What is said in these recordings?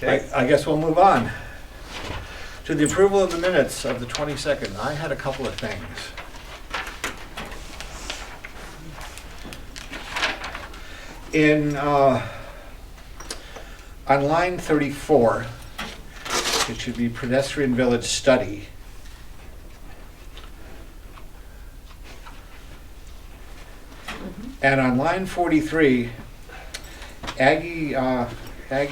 Okay. I guess we'll move on to the approval of the minutes of the 22nd. I had a couple of things. On line 34, it should be pedestrian village study. And on line 43, Aggie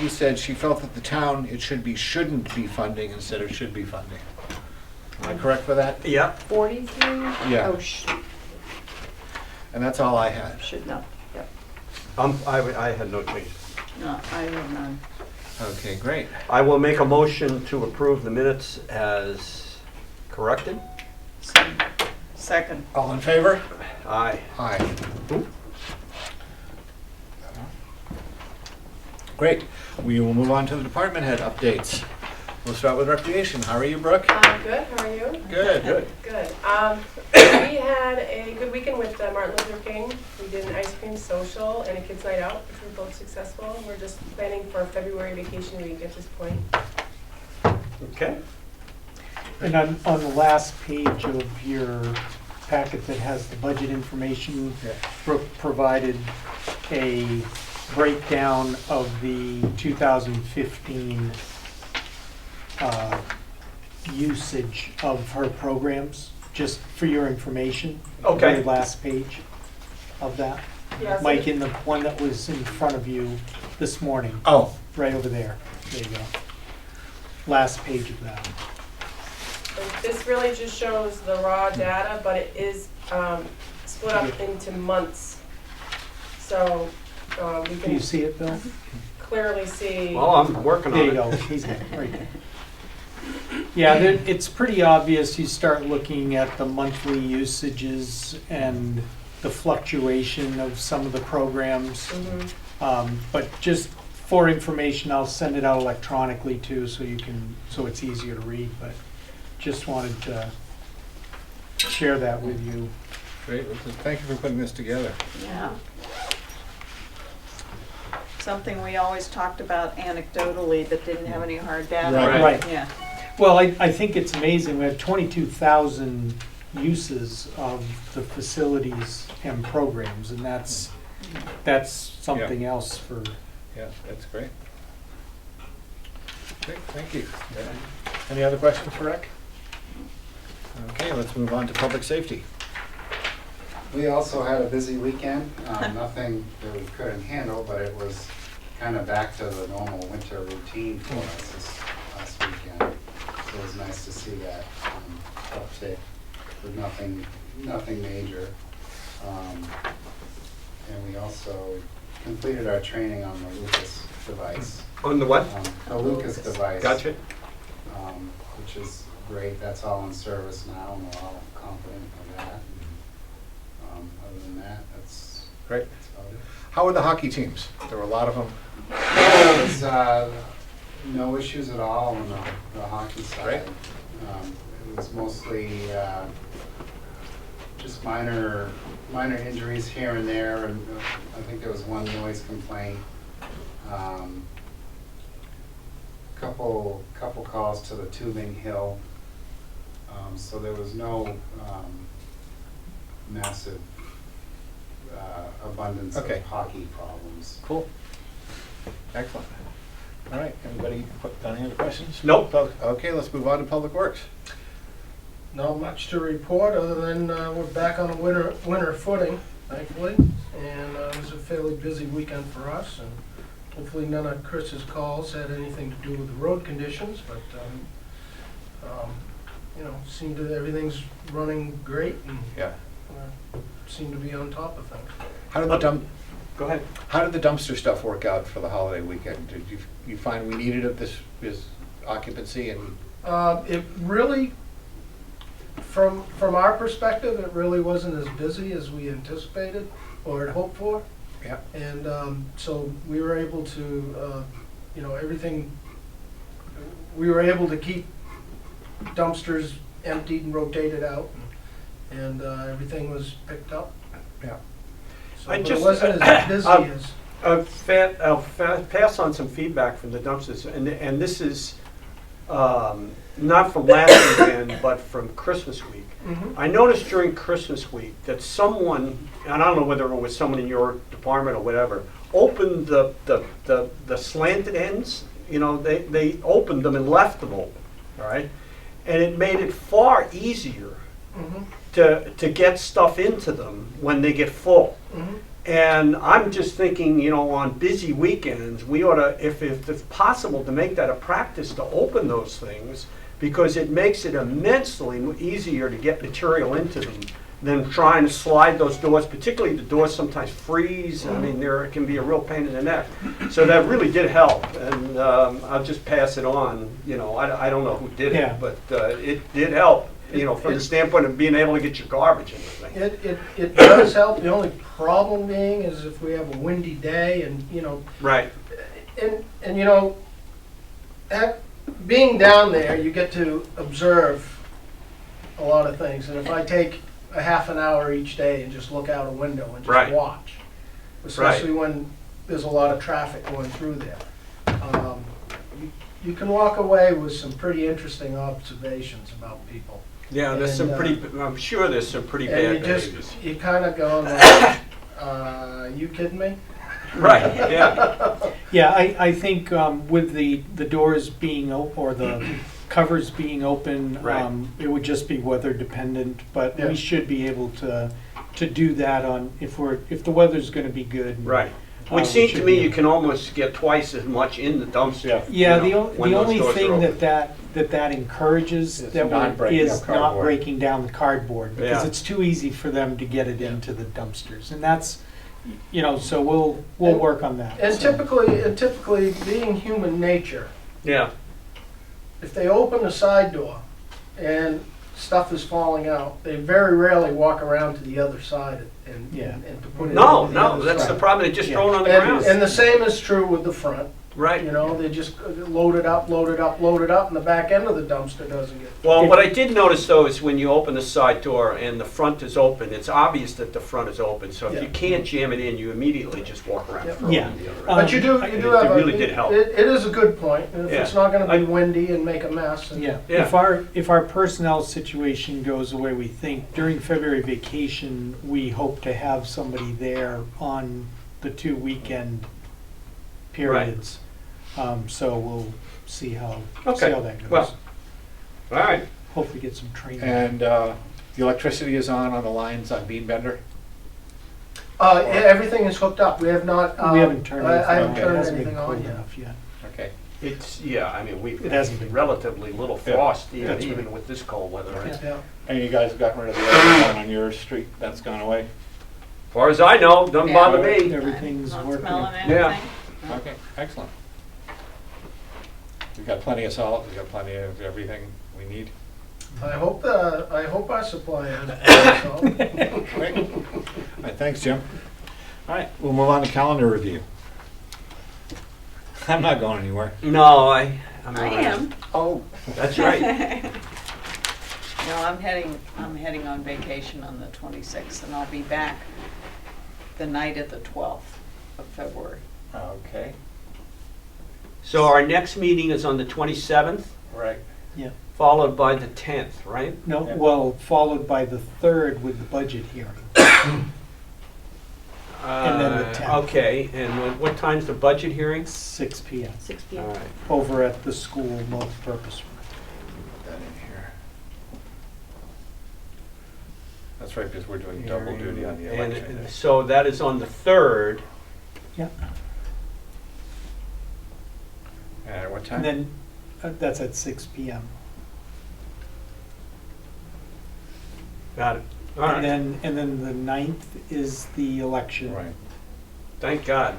said she felt that the town, it should be shouldn't be funding instead of should be funding. Am I correct with that? Yeah. 43? Yeah. Oh, And that's all I had. should not, yep. I had no change. No, I have none. Okay, great. I will make a motion to approve the minutes as corrected. Second. All in favor? Aye. Aye. Great. We will move on to the department head updates. We'll start with recreation. How are you, Brooke? Good, how are you? Good. Good. Good. We had a good weekend with Martin Luther King. We did an ice cream social and a kids' night out, which were both successful. We're just planning for February vacation week at this point. Okay. And on the last page of your packet that has the budget information, Yeah. Brooke provided a breakdown of the 2015 usage of her programs, just for your information. Okay. Very last page of that. Yeah, so Mike, in the one that was in front of you this morning, Oh, right over there. There you go. Last page of that. this really just shows the raw data, but it is split up into months. So we Do you can see it, Bill? clearly see. Well, I'm working on There it. you go, he's got it, right there. Yeah, it's pretty obvious, you start looking at the monthly usages and the fluctuation of some of the programs. Mhm. But just for information, I'll send it out electronically too, so you can, so it's easier to read, but just wanted to share that with you. great. Thank you for putting this together. Yeah. Something we always talked about anecdotally that didn't have any hard data. Right. Right. Yeah. Well, I think it's amazing, we have 22,000 uses of the facilities and programs, and that's something else for, Yeah, that's great. Great, thank you. Any other questions for Rick? Okay, let's move on to public safety. We also had a busy weekend, nothing that we couldn't handle, but it was kind of back to the normal winter routine for us this last weekend. So it was nice to see that uptick with nothing major. And we also completed our training on the Lucas device. On the what? The Lucas device. Gotcha. Which is great, that's all in service now, and we're all confident of that. Other than that, that's Great. about it. How were the hockey teams? There were a lot of them. There was no issues at all on the hockey side. Great. It was mostly just minor injuries here and there, and I think there was one noise complaint. Couple calls to the tubing hill. So there was no massive abundance of Okay. hockey problems. Cool. Excellent. All right, anybody got any other questions? Nope. Okay, let's move on to public works. Not much to report, other than we're back on a winter footing, thankfully. And it was a fairly busy weekend for us, and hopefully none of Chris's calls had anything to do with the road conditions, but, seemed that everything's running great and Yeah. seem to be on top of things. How did the Go ahead. How did the dumpster stuff work out for the holiday weekend? Did you find we needed it this occupancy and? It really, from our perspective, it really wasn't as busy as we anticipated or had hoped for. Yeah. And so we were able to, everything, we were able to keep dumpsters emptied and rotated out, and everything was picked up. Yeah. So, I but just- it wasn't as busy as I'll pass on some feedback from the dumpsters, and this is not from last weekend, but from Christmas week. I noticed during Christmas week that someone, and I don't know whether it was someone in your department or whatever, opened the slanted ends. You know, they opened them and left them open, all right? And it made it far easier to get stuff into them when they get full. And I'm just thinking, you know, on busy weekends, we ought to, if it's possible, to make that a practice to open those things, because it makes it immensely easier to get material into them than trying to slide those doors, particularly the doors sometimes freeze. I mean, it can be a real pain in the neck. So that really did help, and I'll just pass it on. You know, I don't know who did Yeah. it, but it did help, you know, from the standpoint of being able to get your garbage in the thing. It does help. The only problem being is if we have a windy day and, you know, Right. and you know, being down there, you get to observe a lot of things. And if I take a half an hour each day and just look out a window and just Right. watch, especially when there's a lot of traffic going through there, you can walk away with some pretty interesting observations about people. Yeah, there's some And, pretty, I'm sure there's some pretty And bad you just, behaviors. you kind of go like, you kidding me? Right, yeah. Yeah, I think with the doors being or the covers being open, Right. it would just be weather dependent, but Yeah. we should be able to do that on, if the weather's gonna be good. Right. we Which seems to should me be- you can almost get twice as much in the dumpster. Yeah, you know, when the those only doors are thing open. that encourages It's that not breaking is up not cardboard. breaking down the cardboard, because Yeah. it's too easy for them to get it into the dumpsters, and that's, you know, so we'll work on that. And so. typically, being human nature, Yeah, if they open the side door and stuff is falling out, they very rarely walk around to the other side Yeah. and to put it no, on the no, other that's side. the problem, they just Yeah. throw it on the And, ground. and the same is true with the front. Right. You know, they just load it up, load it up, load it up, and the back end of the dumpster doesn't get. Well, what I did notice though is when you open the side door and the front is open, it's obvious that the front is open. So if Yeah. you can't jam it in, you immediately just walk around. Yeah. and throw it Yeah. in the other end. But you do It have really did help. It is a good point. And if it's Yeah. not going to be windy and make a mess. And Yeah, Yeah. if our personnel situation goes the way we think, during February vacation, we hope to have somebody there on the 2 weekend periods. So we'll see how Okay. that goes. Well, all right. Hopefully get some training. And the electricity is on the lines on Bean Bender? Yeah, everything is hooked up. We have not. We haven't turned anything I haven't on. It turned hasn't been anything cold on yet. enough yet. Okay. It's, yeah, I mean, we've It hasn't been. relatively little Yeah. frost That's even right. with this cold weather. Right? Yeah. Yeah. And you guys have gotten rid of the other one on your street, that's gone away? As far as I know, doesn't Yeah. bother me. Everything's Not working. smelling Yeah. anything. Okay, excellent. We've got plenty of salt, we've got plenty of everything we need. I hope our supply is. So. Great. All right, thanks, Jim. All right, we'll move on to calendar review. I'm not going anywhere. No, I'm I not. am. Oh. That's right. No, I'm heading on vacation on the 26th, and I'll be back the night of the 12th of February. Okay, So our next meeting is on the 27th, right. Yeah. followed by the 10th, right? No, Yeah. well, followed by the 3rd with the budget hearing. And then the 10th. Okay, and what time's the budget hearing? 6 PM, 6 All p.m. right. over at the school multipurpose room. Put that in here. That's right, because we're doing double duty on the election And day. so that is on the 3rd. Yeah, And at what time? and then, that's at 6 PM. Got it. All right. And then the 9th is the election. Right. Thank God.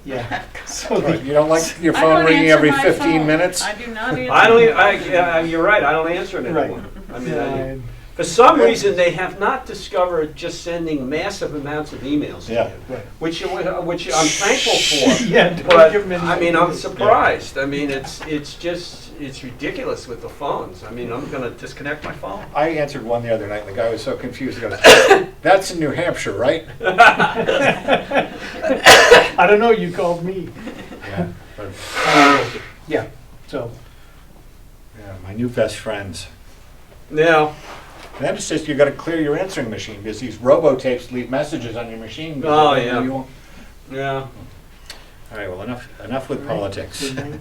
Yeah. So Right, the, you don't like your I phone don't ringing answer every my 15 phone. minutes? I do not answer. I don't. Yeah, you're right. I don't answer it Right. anymore. I mean, yeah, for some reason, they have not discovered just sending massive amounts of emails to Yeah. you, right. which I'm thankful for. Yeah, don't But give 'em any I mean, I'm ideas. surprised. I mean, it's just it's ridiculous with the phones. I mean, I'm gonna disconnect my phone. I answered one the other night, and the guy was so confused, he goes, "That's in New Hampshire, right?" I don't know, you called me. Yeah, but, Yeah, so, yeah, my new best friends. Yeah. Then it's just you got to clear your answering machine because these robotapes leave messages on your machine. Oh, yeah. You- Yeah. All right, well, enough with politics. good night.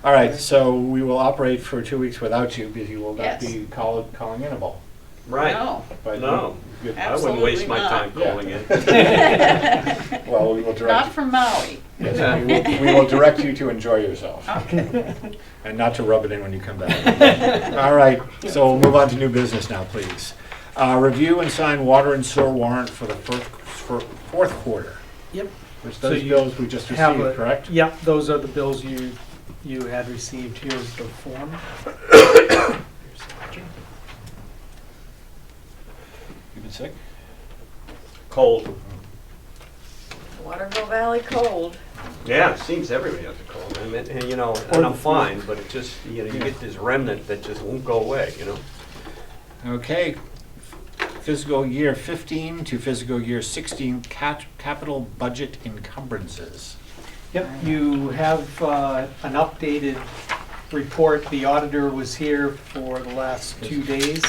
All right, so we will operate for 2 weeks without you because you will not Yes. be calling in a ball. Right. No. But No. you- I wouldn't waste my time Yeah. calling in. well, we will Not direct. from Maui. Yes, we will direct you to enjoy yourself Okay. and not to rub it in when you come back. All right, so we'll move on to new business now, please. Review and sign water and sewer warrant for the fourth quarter. Yep. Which So those you bills we just have received, a- correct? Yep, those are the bills you had received. Here's the form. You been sick? Cold. Waterville Valley cold. Yeah, it seems everybody has a cold. And you know, and I'm fine, but it just, you know, you get this remnant that just won't go away, you know? Okay, fiscal year 15 to fiscal year 16 capital budget encumbrances. Yep, you have an updated report. The auditor was here for the last 2 days.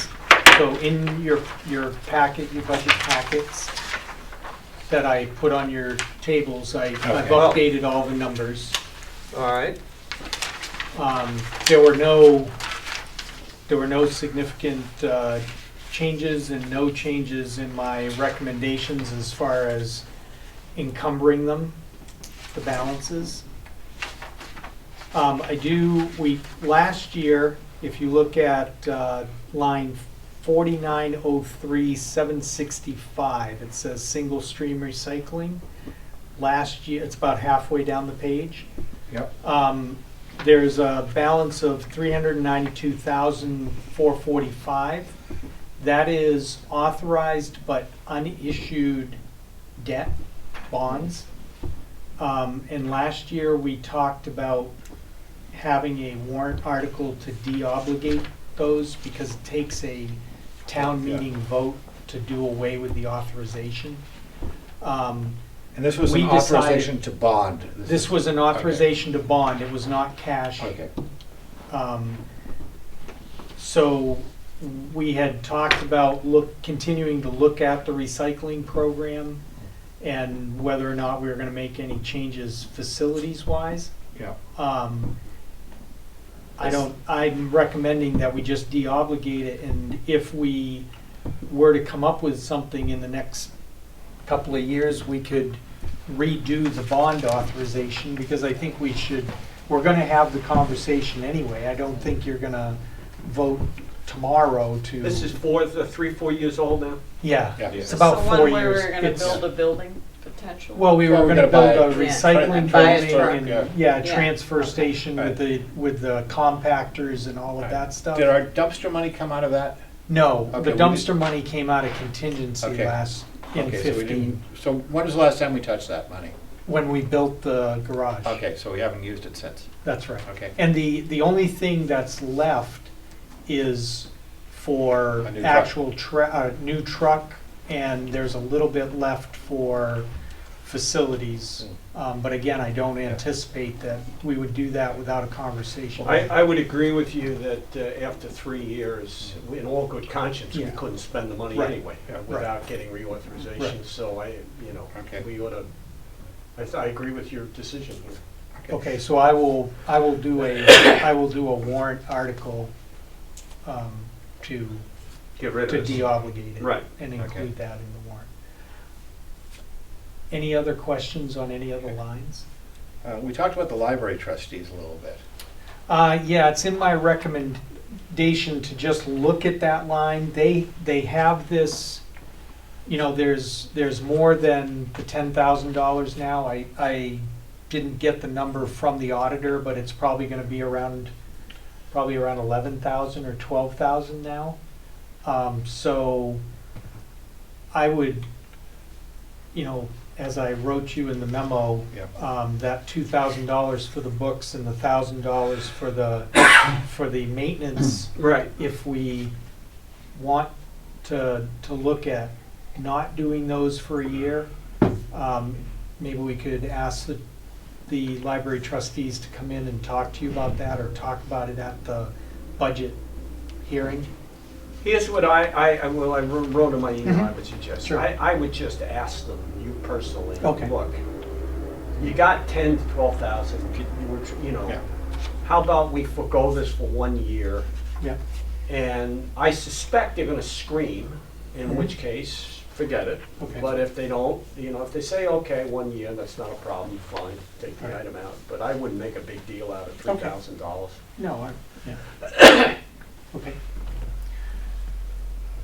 So in your packet, your budget packets that I put on your tables, I've Okay. updated all the numbers. All right. There were no significant changes and no changes in my recommendations as far as encumbering them, the balances. Last year, if you look at line 4903-765, it says single stream recycling. Last year, it's about halfway down the page. Yep. There's a balance of $392,445. That is authorized but unissued debt, bonds. And last year, we talked about having a warrant article to deobligate those because it takes a town meeting vote to do away with the authorization. And this was We an decided- authorization to bond. This was an authorization to bond, it was not cash. Okay. So we had talked about continuing to look at the recycling program and whether or not we were gonna make any changes facilities-wise. Yeah. I'm recommending that we just deobligate it, and if we were to come up with something in the next couple of years, we could redo the bond authorization, because I think we're gonna have the conversation anyway. I don't think you're gonna vote tomorrow to. This is 3-4 years old now? Yeah, Yeah. it's This about is 4 the one where years. we're gonna It's- build a building, potentially? Well, we Well, were we're gonna gonna build a buy- recycling buy a building truck, and, yeah. yeah, Yeah. transfer station with the compactors and all of that stuff. Did our dumpster money come out of that? No, Okay, the we dumpster money came out of contingency Okay. in Okay, so we 15, didn't. So when was the last time we touched that money? when we built the garage. Okay, so we haven't used it since. That's right. Okay. And the only thing that's left is for A new truck. actual new truck, and there's a little bit left for facilities. But again, I don't anticipate that we would do that without a conversation. I would agree with you that after 3 years, in all good conscience, we Yeah. couldn't spend the money Right. anyway without getting reauthorization. Right. So Okay. we ought to, I agree with your decision here. Okay, so I will do a warrant article to Get rid of it. deobligate it. Right. And Okay. include that in the warrant. Any other questions on any other lines? We talked about the library trustees a little bit. Yeah, it's in my recommendation to just look at that line. They have this, there's more than the $10,000 now. I didn't get the number from the auditor, but it's probably gonna be around 11,000 or 12,000 now. So I would, as I wrote you in the memo, Yep. that $2,000 for the books and the $1,000 for the maintenance, Right. if we want to look at not doing those for a year, maybe we could ask the library trustees to come in and talk to you about that, or talk about it at the budget hearing. Here's what I wrote in my email, I would suggest. Sure. I would just ask them, you personally, Okay. look, you got 10 to 12,000, you know, Yeah. how about we forego this for 1 year? Yeah. And I suspect they're gonna scream, in which case, forget it. Okay. But if they don't, you know, if they say, okay, 1 year, that's not a problem, fine, take the Right. item out. But I wouldn't make a big deal out of $3,000. No, yeah. Okay.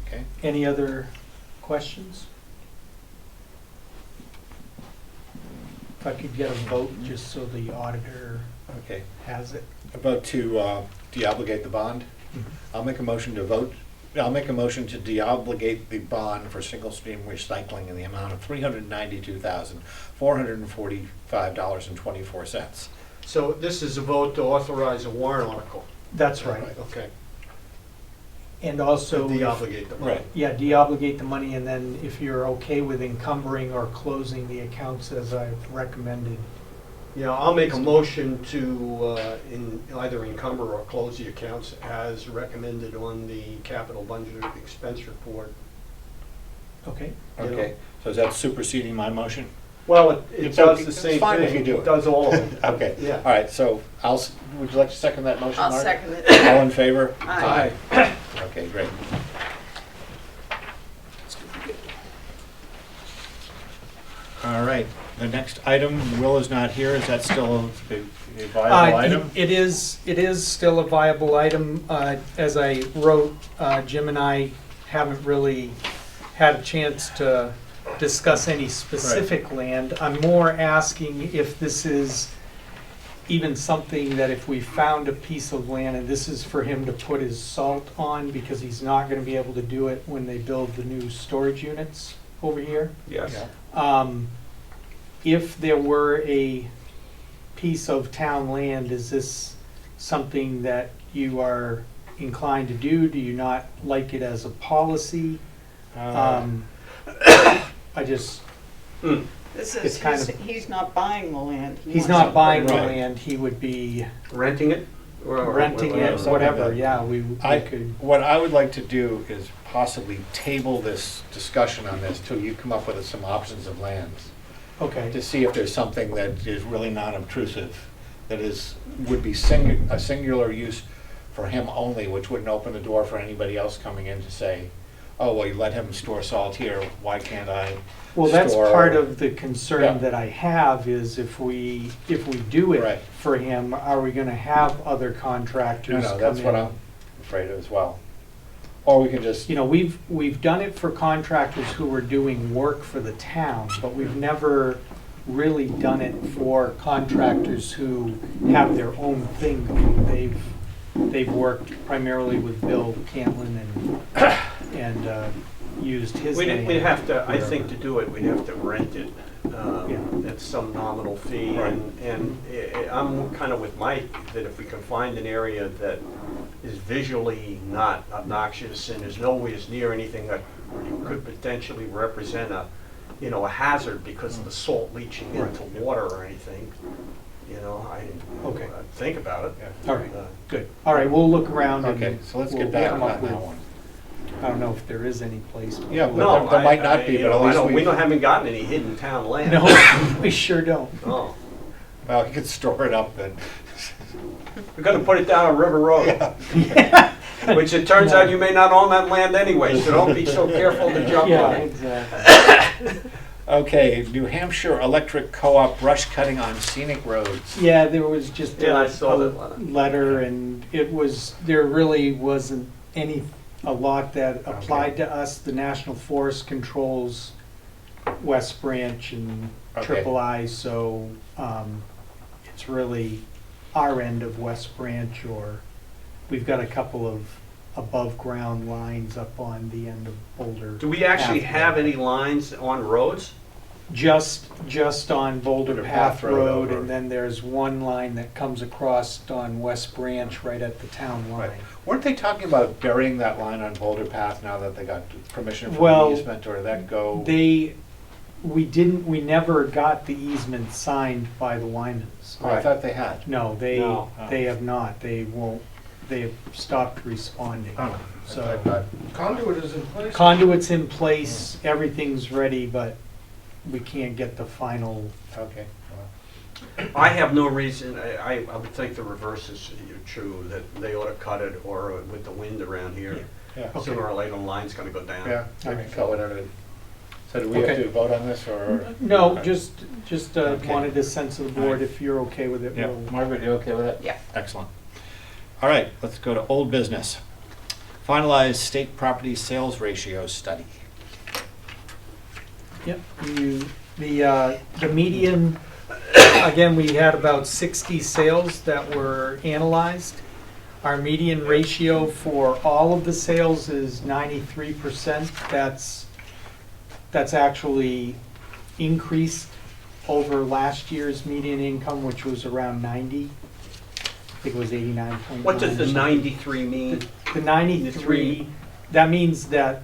Okay. Any other questions? If I could get a vote, just so the auditor Okay. has it. About to deobligate the bond? I'll make a motion to vote. I'll make a motion to deobligate the bond for single stream recycling in the amount of $392,445.24. So this is a vote to authorize a warrant article. That's right. Okay. And To also, deobligate the money. Right. yeah, deobligate the money, and then if you're okay with encumbering or closing the accounts as I've recommended. Yeah, I'll make a motion to either encumber or close the accounts as recommended on the capital budget expense report. Okay? Okay, so is that superseding my motion? Well, it It's does okay. the It's same thing. fine if you do it. It does all of it. Okay, Yeah. all right, so would you like to second that motion, I'll Mark? second it. All in favor? Aye. Okay, great. All right, the next item, Will is not here, is that still a viable item? It is still a viable item. As I wrote, Jim and I haven't really had a chance to discuss any specific land. I'm more asking if this is even something that if we found a piece of land, and this is for him to put his salt on, because he's not gonna be able to do it when they build the new storage units over here. Yes. If there were a piece of town land, is this something that you are inclined to do? Do you not like it as a policy? I just, This It's is, kind he's not buying the land. He he's wants not to- buying the Right. land, he would be Renting it? Or renting it, something whatever, like that. yeah, we I could, What I would like to do is possibly table this discussion on this till you come up with some options of lands, okay. to see if there's something that is really non-obtrusive, that would be a singular use for him only, which wouldn't open the door for anybody else coming in to say, oh, well, you let him store salt here, why can't I Well, that's store- part of the Yeah. concern that I have, is if we do Right. it for him, are we gonna have other contractors come in? No, that's what I'm afraid of as well. Or we can just, You know, we've done it for contractors who were doing work for the town, but we've never really done it for contractors who have their own thing going. They've worked primarily with Bill Cantlin and used his land. We'd have to, I wherever. think to do it, we'd have to rent it Yeah. at some nominal fee. Right. And I'm kind of with Mike, that if we can find an area that is visually not obnoxious and is nowhere near anything that could potentially represent a hazard because of the salt leaching into water or anything, Okay. I'd think about it. All right, Uh, good. All right, we'll look around and. okay, so let's we'll get back come on up that with- one. I don't know if there is any place. but Yeah, we'll- but No, there might not be, but at least we we- haven't gotten any hidden town land. No, we sure don't. No. Well, you could store it up and, We're gonna put it down on River Road. yeah. Which it turns out you may not own that land anyway, so don't be so careful to jump Yeah, on it. exactly. Okay, New Hampshire Electric Co-op brush cutting on scenic roads. Yeah, there was just Yeah, I a saw that letter. letter, and there really wasn't a lot that applied to us. The National Forest controls West Branch and Okay. Triple I, so it's really our end of West Branch, or we've got a couple of above-ground lines up on the end of Boulder. Do we actually Pathway. have any lines on roads? just on Boulder Boulder Path Path Road Road, over. and then there's one line that comes across on West Branch right at the town Right. line. Weren't they talking about burying that line on Boulder Path now that they got permission from Well, the easement, or did that go? We never got the easement signed by the Wymans. Oh, I thought they had. No, No. they have not. They have stopped responding. Oh, So- I thought, Conduit is in place. Conduit's in place, everything's ready, but we can't get the final. okay. Well, I have no reason, I would think the reverse is true, that they ought to cut it, or with the wind around here, Yeah, Okay. sooner or later, the line's gonna go down. yeah, I Alright. felt it. So do we have Okay. to vote on this, or? No, Okay. just Okay. wanted a sense of the board, Alright. if you're okay with it. Yeah, we'll- Margaret, you okay with that? Yeah. Excellent. All right, let's go to old business. Finalize state property sales ratio study. Yep, the median, again, we had about 60 sales that were analyzed. Our median ratio for all of the sales is 93%. That's actually increased over last year's median income, which was around 90. I think it was 89.9. What does or the something. 93 mean? The 93, that means that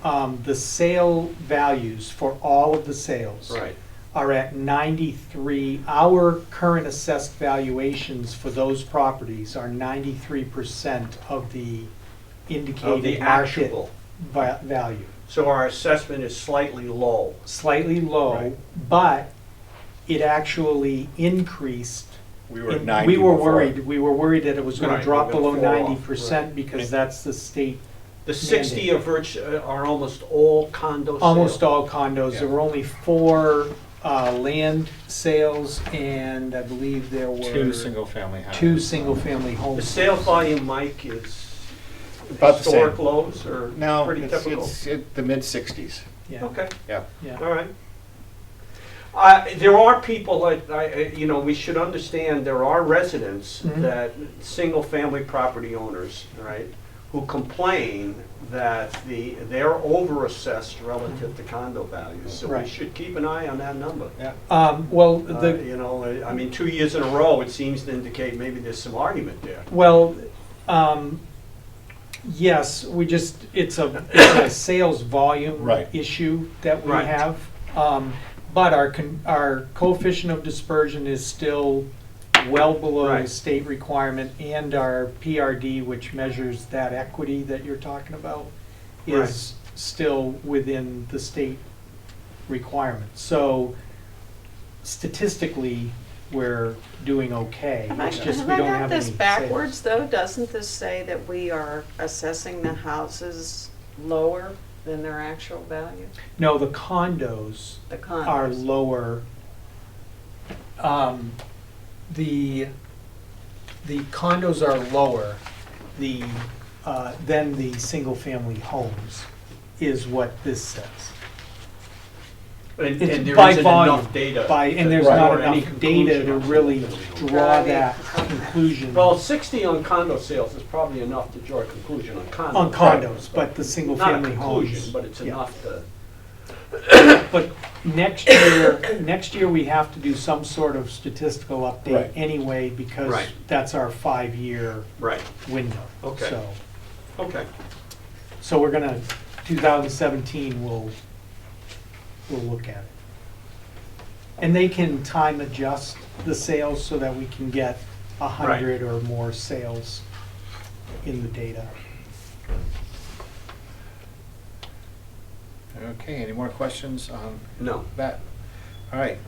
the sale values for all of the sales Right, are at 93. Our current assessed valuations for those properties are 93% of the of the indicated market actual. value. So our assessment is slightly low. Slightly low, Right. but it actually increased. We were at in- 90 We were before. worried that it was gonna Right, drop we're gonna below fall off, 90%, right. because that's the state. The 60 are almost all condo sales. Almost all condos. Yeah. There were only 4 land sales, and I believe there were Two single-family houses. 2 single-family The homes. sales volume, Mike, is About the same. historic lows, or No, pretty it's typical? the mid-60s. Yeah, Okay, Yeah. yeah. all right. There are people, we should understand, there are residents Mhm. that, single-family property owners, right, who complain that they're over-assessed relative to condo values. So we Right. should keep an eye on that number. Well, I mean, 2 years in a row, it seems to indicate maybe there's some argument there. well, yes, it's a sales volume Right. issue that we Right. have. But our coefficient of dispersion is still well below the Right. state requirement, and our PRD, which measures that equity that you're talking about, Right. is still within the state requirement. So statistically, we're doing okay. It's just Have we I don't got have this any backwards, sales. though? Doesn't this say that we are assessing the houses lower than their actual value? No, the condos The are condos? lower. The condos are lower, than the single-family homes, is what this says. And It's there by isn't volume, enough data. And there's Right. not Or any enough data conclusion to on really something. draw Right. that Okay. conclusion Well, 60 on condo sales is probably enough to draw a conclusion on condos. on condos, but the Not a single-family conclusion, homes. but it's yeah. enough to, But next year we have to do some sort of statistical update Right. anyway, because Right. that's our 5-year right, window. Okay. okay. So we're gonna, 2017, we'll look at it. And they can time adjust the sales so that we can get 100 or more sales in the data. Okay, any more questions on No. that? All right.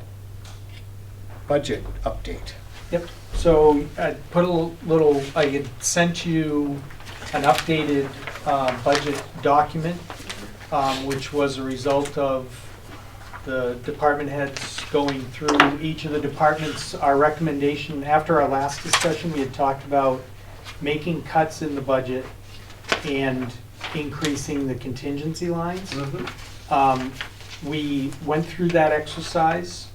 Budget update. Yep, so I put a little, I had sent you an updated budget document, which was a result of the department heads going through each of the departments. Our recommendation, after our last discussion, we had talked about making cuts in the budget and increasing the contingency lines. Mhm. We went through that exercise.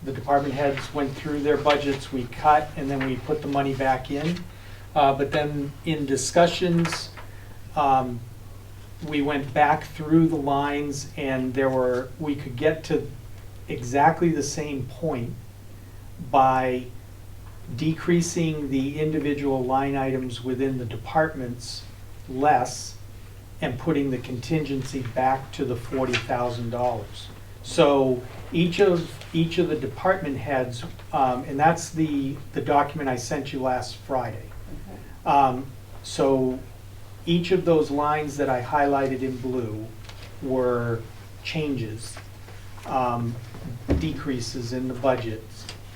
The department heads went through their budgets, we cut, and then we put the money back in. But then in discussions, we went back through the lines and we could get to exactly the same point by decreasing the individual line items within the departments less and putting the contingency back to the $40,000. So each of the department heads, and that's the document I sent you last Friday. So each of those lines that I highlighted in blue were changes, decreases in the budget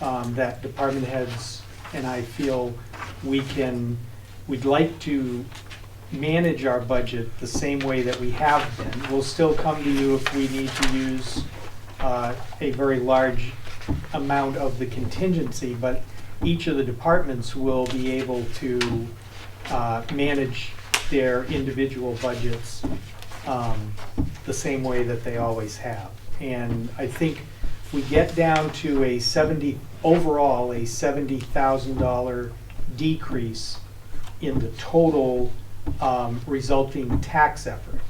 that department heads and I feel we'd like to manage our budget the same way that we have been. We'll still come to you if we need to use a very large amount of the contingency, but each of the departments will be able to manage their individual budgets the same way that they always have. And I think if we get down to overall a $70,000 decrease in the total resulting tax effort,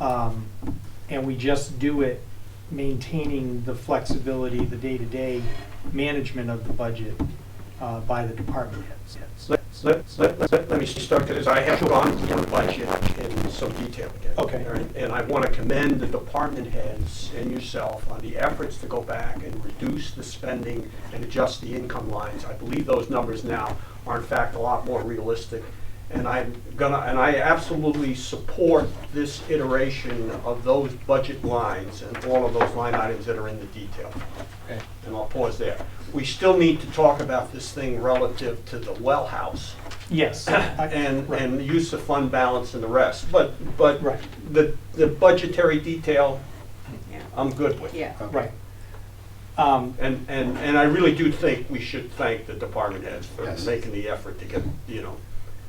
and we just do it maintaining the flexibility, the day-to-day management of the budget by the department heads. Let me start this. I have gone through the budget in some detail again. Okay. All right? And I want to commend the department heads and yourself on the efforts to go back and reduce the spending and adjust the income lines. I believe those numbers now are in fact a lot more realistic. And I absolutely support this iteration of those budget lines and all of those line items that are in the detail. Okay. And I'll pause there. We still need to talk about this thing relative to the well house Yes. and Right. the use of fund balance and the rest. But Right. the budgetary detail, Yeah. I'm good with. Yeah. Right. And I really do think we should thank the department heads for Yes. making the effort to get,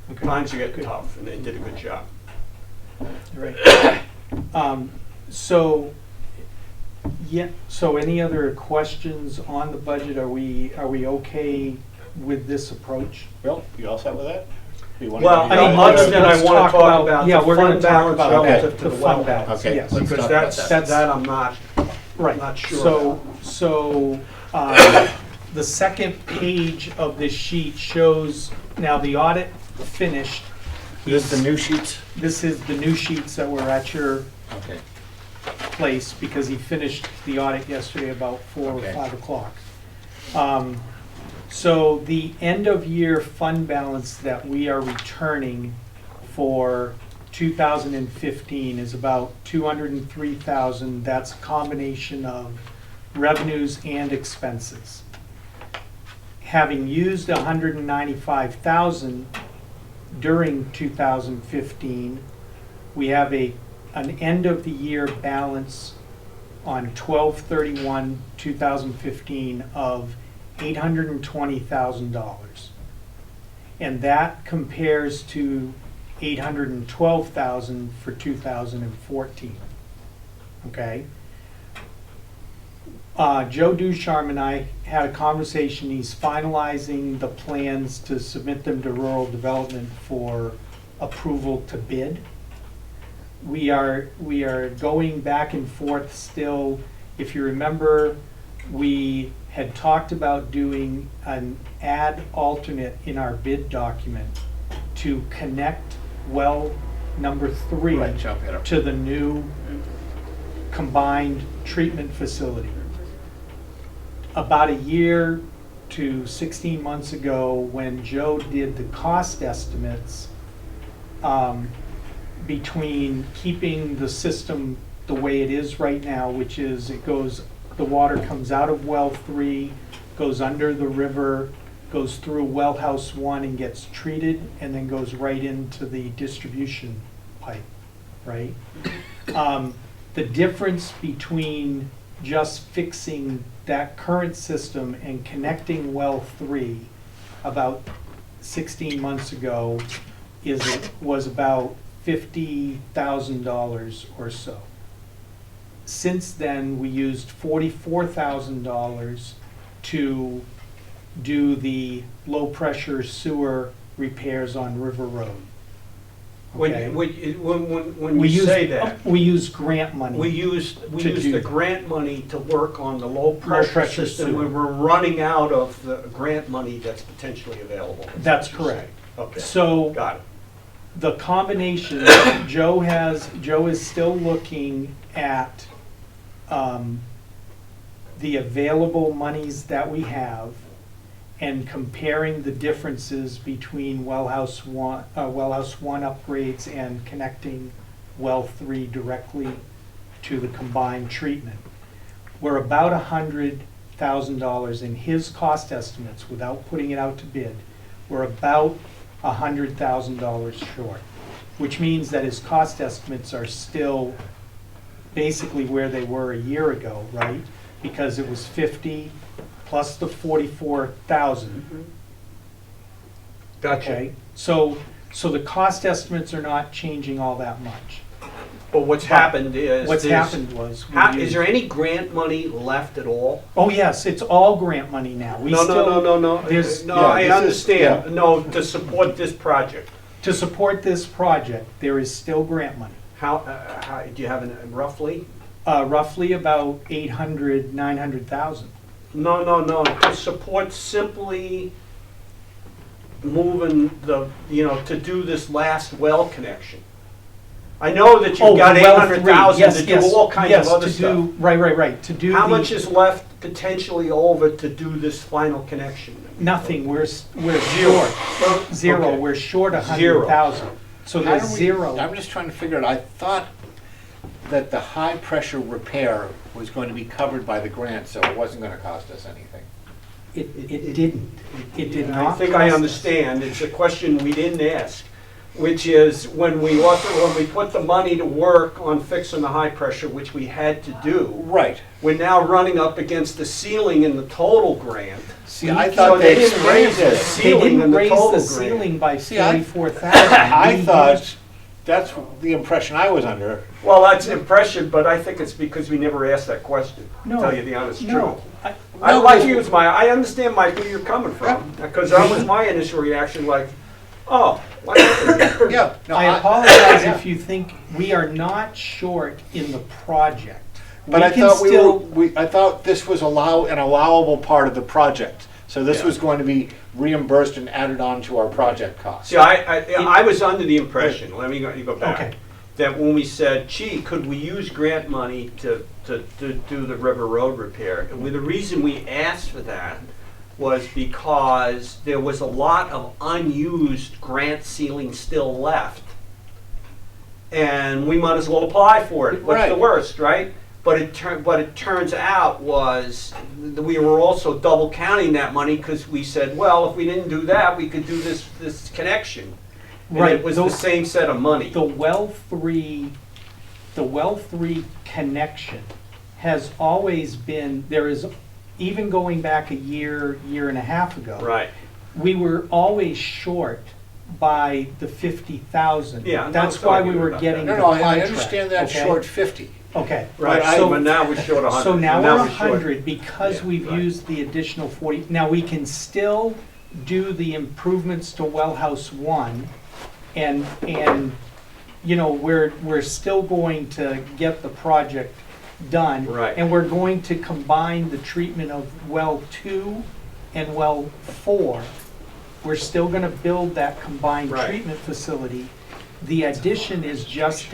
Okay. times are getting Good. tough, and they did a good job. Right. So, yeah, so any other questions on the budget? Are we okay with this approach? Bill, you all set with that? You wanna Well, do I mean, that? other than I want to talk about yeah, the we're gonna fund talk balance about relative to the the fund well balance, Okay, yes. let's because talk about that. that I'm not Right. sure So, about. the second page of this sheet shows, now the audit finished. This is the new sheets? This is the new sheets that were at your Okay. place because he finished the audit yesterday about 4 or Okay. 5 o'clock. So the end of year fund balance that we are returning for 2015 is about 203,000. That's a combination of revenues and expenses. Having used 195,000 during 2015, we have an end of the year balance on 12/31/2015 of $820,000. And that compares to 812,000 for 2014. Okay? Joe Ducharme and I had a conversation. He's finalizing the plans to submit them to rural development for approval to bid. We are going back and forth still. If you remember, we had talked about doing an add alternate in our bid document to connect well number 3 Right, jump it up. to the new combined treatment facility. About a year to 16 months ago, when Joe did the cost estimates, between keeping the system the way it is right now, which is the water comes out of well 3, goes under the river, goes through well house 1 and gets treated, and then goes right into the distribution pipe, right? The difference between just fixing that current system and connecting well 3 about 16 months ago was about $50,000 or so. Since then, we used $44,000 to do the low-pressure sewer repairs on River Road. okay? When We you use- say that, We use grant money. we used To do the that. grant money to work on the low pressure pressure system. sewer. We were running out of the grant money that's potentially available. is That's what you're correct. saying. Okay, So got it. the combination, Joe is still looking at the available monies that we have and comparing the differences between well house one upgrades and connecting well 3 directly to the combined treatment. We're about $100,000 in his cost estimates, without putting it out to bid. We're about $100,000 short, which means that his cost estimates are still basically where they were a year ago, right? Because it was 50 plus the 44,000. Gotcha. Okay, so the cost estimates are not changing all that much. But what's happened is. What's there's- happened was. Is there any grant money left at all? Oh, yes, it's all grant money now. We No, still, no. there's- No, Yeah, I this is- understand. No, to support this project. to support this project, there is still grant money. How, do you have roughly? Roughly about 800, 900,000. No. To support simply moving to do this last well connection. I know that Oh, you've got well, 800,000 to do all kinds of other to stuff. do, right, to do How the- much is left potentially over to do this final connection? Nothing, we're Zero. short. Zero, Okay. we're short Zero. 100,000. So How there's do we- zero. I'm just trying to figure it, I thought that the high-pressure repair was going to be covered by the grant, so it wasn't gonna cost us anything. It didn't. It did I not. think cost I us. understand. It's a question we didn't ask, which is when we put the money to work on fixing the high pressure, which we had to do, Right. we're now running up against the ceiling in the total grant. See, I So thought they they didn't raise explained the it. They ceiling in didn't the raise total the grant. ceiling by See, I- 44,000. I thought, that's the impression I was under. Well, that's an impression, but I think it's because we never asked that question, to No, tell you the honest truth. No. I understand, Mike, where you're coming from, because that was my initial reaction, like, oh, what happened? Yeah. no, I apologize yeah. if you think we are not short in the project. But I can thought still- I thought this was an allowable part of the project. So this Yeah. was going to be reimbursed and added on to our project costs. See, I was under the impression, let me go Okay. back, that when we said, gee, could we use grant money to do the River Road repair? And the reason we asked for that was because there was a lot of unused grant ceiling still left. And we might as well apply for it. What's the Right. worst, right? But it turns out was that we were also double counting that money because we said, well, if we didn't do that, we could do this connection. And Right, it was the same set of money. The well 3 connection has always been, there is, even going back a year and a half ago. Right. We were always short by the 50,000. Yeah, no, That's it's why not we were about getting that. the No, contract. I understand that okay? short 50. Okay. Right, So- but now we're short 100. So now we're we're short- 100 because Yeah, we've right. used the additional 40. Now, we can still do the improvements to Well House 1 and, we're still going to get the project done. Right. And we're going to combine the treatment of Well 2 and Well 4. We're still gonna build that combined Right. treatment facility. The addition is just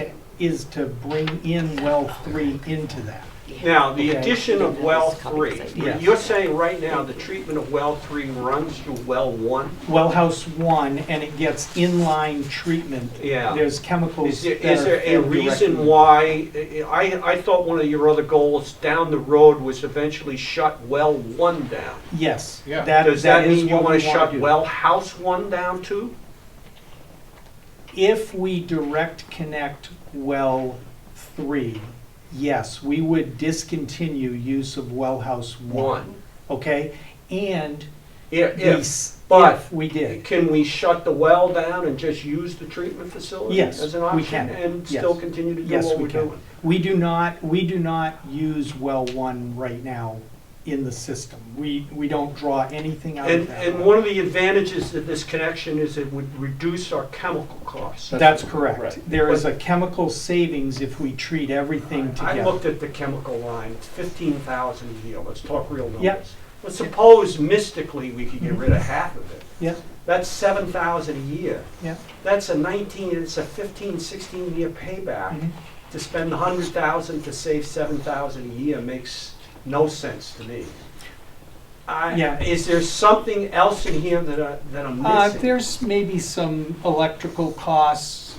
to bring in Well 3 into that. Now, the Okay. addition of well 3, Yes. you're saying right now the treatment of well 3 runs through well 1? Well House 1, and it gets inline treatment. Yeah. There's chemicals. Is that are there a fed reason directly. why, I thought one of your other goals down the road was eventually shut well 1 down. Yes. Yeah. Does that is mean you what want we to shut do. well house 1 down too? If we direct connect Well 3, yes, we would discontinue use of Well House 1. 1. Okay? And If, but if we did. can we shut the well down and just use the treatment facility Yes, as an we option? can. And Yes. still continue to do Yes, what we we're can. doing? We do not use Well 1 right now in the system. We don't draw anything out of And, that. and one of the advantages of this connection is it would reduce our chemical costs. That's correct. Right. There is a chemical savings if we treat everything I together. looked at the chemical line, it's 15,000 a year, let's talk real numbers. Yep. Let's suppose mystically we could get rid of half of it. Yeah, That's 7,000 a year. yeah. That's it's a 15, 16-year payback. Mhm. To spend 100,000 to save 7,000 a year makes no sense to me. Yeah. Is there something else in here that I'm missing? There's maybe some electrical costs,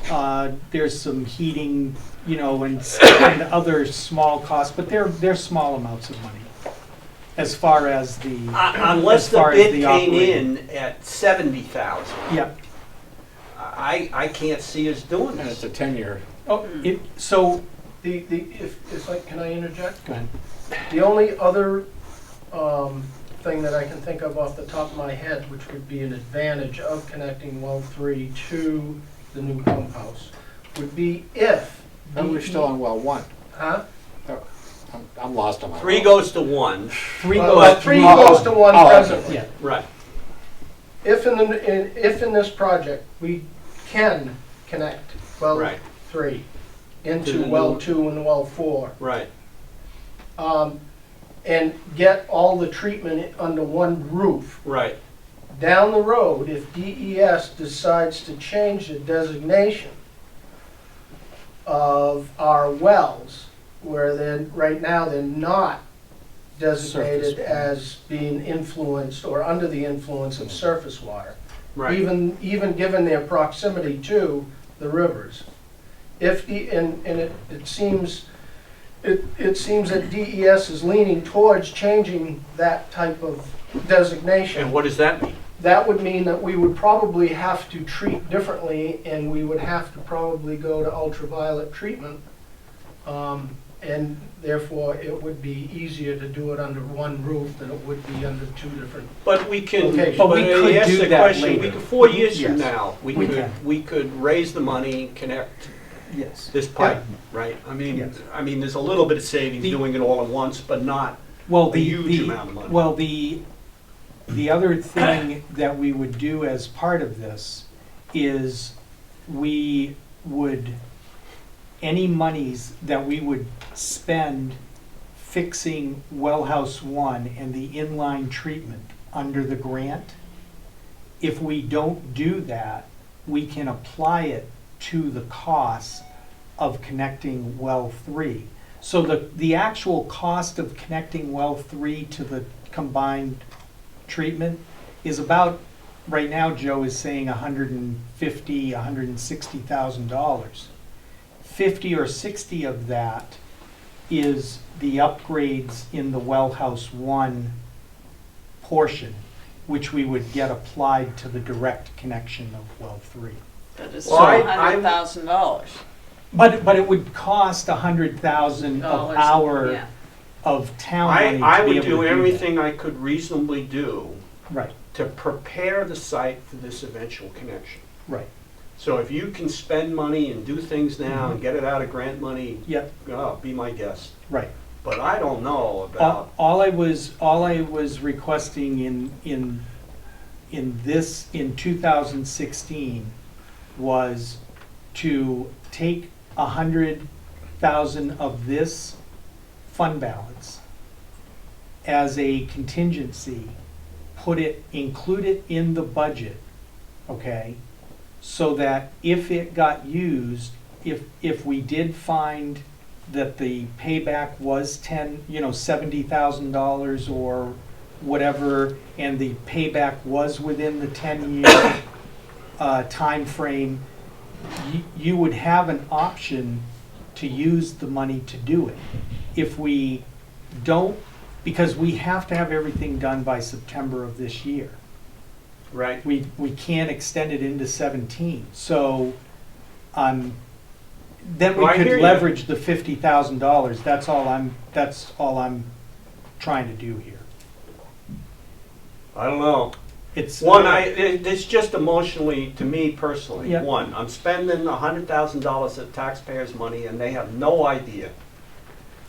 there's some heating, you know, and other small costs, but they're small amounts of money as far as the, Unless as the far as bid the came operating. in at 70,000, Yeah. I can't see us doing And it's this. a 10-year. Oh, so, If I, can I interject? go ahead. The only other thing that I can think of off the top of my head, which would be an advantage of connecting well 3 to the new pump house, would be if. No, we're still on well 1. Huh? I'm lost on my. 3 goes to 1, Three Well, goes to 3 one. goes to 1 Oh, okay. presently. Yeah, right. If in this project, we can connect well Right. 3 To into the well new- 2 and well 4, Right. and get all the treatment under one roof. Right. Down the road, if DES decides to change the designation of our wells, where then, right now, they're not designated Surface. as being influenced or under the influence of surface water, Right. even given their proximity to the rivers. If it seems that DES is leaning towards changing that type of designation. And what does that mean? That would mean that we would probably have to treat differently, and we would have to probably go to ultraviolet treatment. And therefore, it would be easier to do it under one roof than it would be under 2 different. But we can, Okay. But we could I asked do the that question, later. we could, 4 years from Yes. now, We can. we could raise the money, connect yes. this pipe, right? I mean, Yes. there's a little bit of savings The- doing it all at once, but not Well, a huge amount of money. Well, the other thing that we would do as part of this is we would, any monies that we would spend fixing well house 1 and the inline treatment under the grant, if we don't do that, we can apply it to the cost of connecting well 3. So the actual cost of connecting well 3 to the combined treatment is about, right now Joe is saying $150,000, $160,000. 50 or 60 of that is the upgrades in the well house 1 portion, which we would get applied to the direct connection of well 3. That is Well, still I- $100,000. But it would cost $100,000 of our, Yeah. of town money I to be would able to do that. everything I could reasonably do Right, to prepare the site for this eventual connection. right, So if you can spend money and do things now and get it out of grant money, yep, be my guest. right. But I don't know about, All I was requesting in 2016 was to take 100,000 of this fund balance as a contingency, include it in the budget, okay? So that if it got used, if we did find that the payback was $70,000 or whatever, and the payback was within the 10-year time frame, you would have an option to use the money to do it. If we don't, because we have to have everything done by September of this year. right? We can't extend it into 17. So, then we Well, I hear could you. leverage the $50,000. That's all I'm trying to do here. I don't know. It's It's just emotionally, to me personally, Yeah. one, I'm spending $100,000 of taxpayers' money and they have no idea.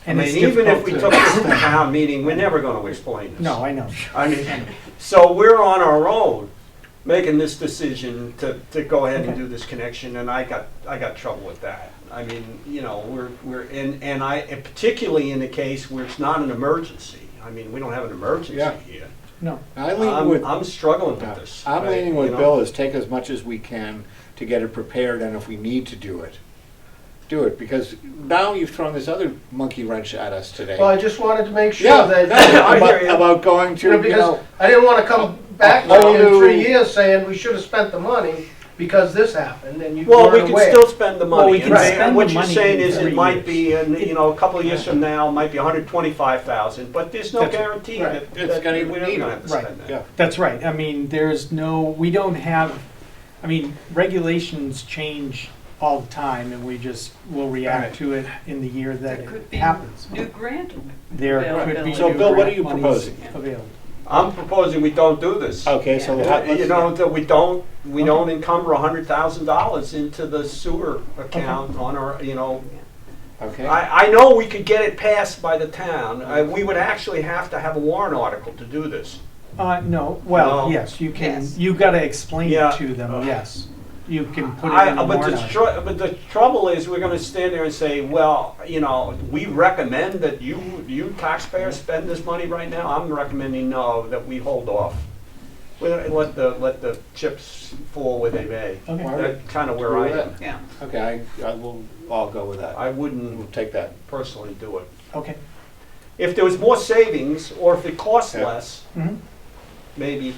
I And mean, it's even if difficult we to- took this to town meeting, we're never gonna explain this. No, I know. I mean, so we're on our own, making this decision to go ahead and Okay. do this connection, and I got trouble with that. I mean, you know, and particularly in the case where it's not an emergency. I mean, we don't have an emergency Yeah. here. No. I'm struggling with this. I'm leaning with you know? Bill, is take as much as we can to get it prepared, and if we need to do it, do it, because now you've thrown this other monkey wrench at us today. Well, I just wanted to make sure Yeah, that, I about, hear you. about going to, you know, you because know, I didn't wanna come back whole in new- 3 years saying we should have spent the money because this happened and you Well, we weren't can aware. still spend the money. Well, we can And spend what the you're money saying in is it 3 might years. be, you know, a couple of years from now, it might be 125,000, but there's no That's- guarantee right. that It's gonna we're need not gonna it. have to Right. spend that. yeah. That's right. I mean, we don't have, I mean, regulations change all the time and we'll Right. react to it in the year that There could it be happens. new grant. There could be availability. So, new Bill, what are grant you monies proposing? available. I'm proposing we don't do this. Okay, so You know, that we don't encumber $100,000 into the sewer account on our, you know. okay. I know we could get it passed by the town. We would actually have to have a warrant article to do this. No, well, No. yes, you can, Yes. you gotta explain Yeah. it to them, yes. You can put it in the But warrant article. but the trouble is, we're gonna stand there and say, well, you know, we recommend that you taxpayers spend this money right now. I'm recommending no, that we hold off. Let the chips fall where they may. Okay. All right. That's kind of where I am. Yeah. Okay, I will, I'll go with that. I We'll wouldn't take that. personally do it. Okay. If there was more savings, or if it costs Yeah. less, Mhm. maybe.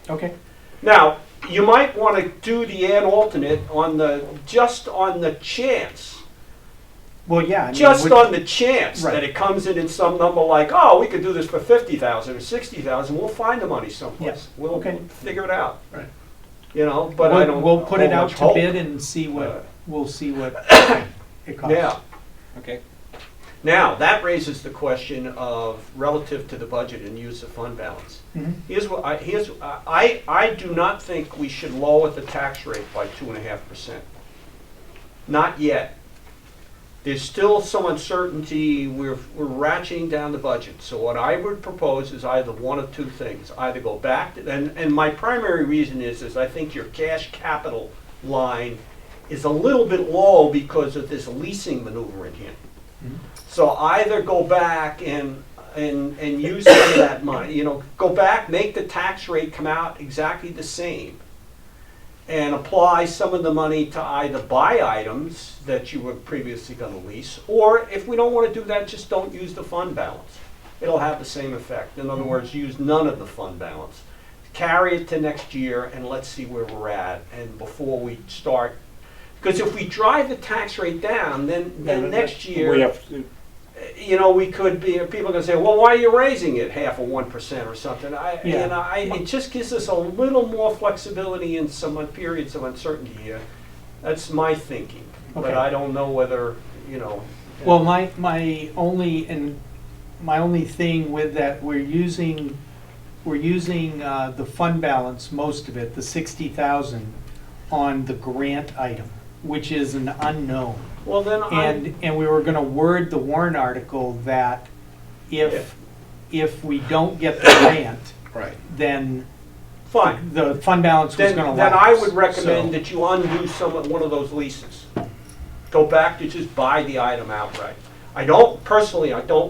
Okay. Now, you might want to do the add alternate just on the chance. Well, yeah. I mean, Just we- on the chance Right. that it comes in some number like, oh, we could do this for 50,000 or 60,000, we'll find the money someplace. Yeah, We'll okay. figure it out. Right. You know, but I don't. We'll put it hold out much to hope. bid and see what, Uh, we'll see what it costs. Yeah. Okay. Now, that raises the question of relative to the budget and use of fund balance. Mhm. I do not think we should lower the tax rate by 2.5%. Not yet. There's still some uncertainty, we're ratcheting down the budget. So what I would propose is either one of two things. Either go back, and my primary reason is I think your cash capital line is a little bit low because of this leasing maneuver in here. So either go back and use some of that money, you know, go back, make the tax rate come out exactly the same, and apply some of the money to either buy items that you were previously going to lease, or if we don't want to do that, just don't use the fund balance. It'll have the same effect. In other words, use none of the fund balance. Carry it to next year and let's see where we're at, and before we start, because if we drive the tax rate down, then next year, We have, to- you know, we could be, people are gonna say, well, why are you raising it half of 1% or something? Yeah. It just gives us a little more flexibility in some periods of uncertainty here. That's my thinking, but Okay. I don't know whether, you know. Well, my only thing with that, we're using the fund balance, most of it, the 60,000, on the grant item, which is an unknown. Well, then And we were gonna word the warrant article that if we don't get the grant, right. then fine. the fund balance was gonna Then I lapse. would recommend So- that you undo one of those leases. Go back to just buy the item outright. I don't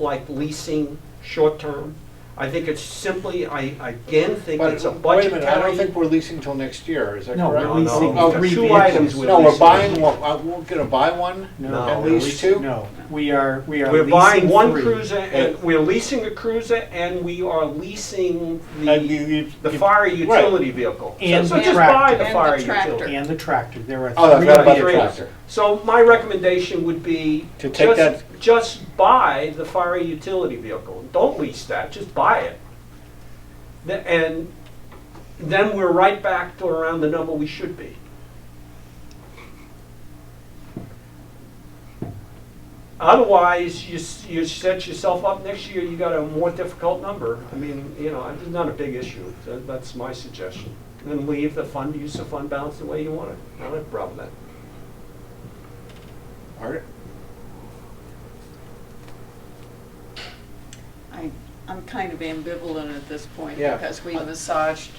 like leasing short-term. I think it's simply, I again think it's a But, budgetary. wait a minute, I don't think we're leasing till next year, is that No, correct? we're leasing No, 3 two vehicles. items we're No, we're leasing. buying one, we're gonna buy one No. and we're lease leasing- two? No, we are We're leasing buying one 3. cruiser, and we're leasing a cruiser, and we are leasing And the fire utility vehicle. And So the just buy tractor. the And fire the tractor. utility. And the tractor, there are Oh, that's 3 right, about the Three. vehicles. tractor. So my recommendation would be To take that- just buy the fire utility vehicle. Don't lease that, just buy it. And then we're right back to around the number we should be. Otherwise, you set yourself up next year, you got a more difficult number. I mean, you know, it's not a big issue. That's my suggestion. Then leave use the fund balance the way you want it. I don't have a problem with that. Art? I'm kind of ambivalent at this point Yeah. because we've massaged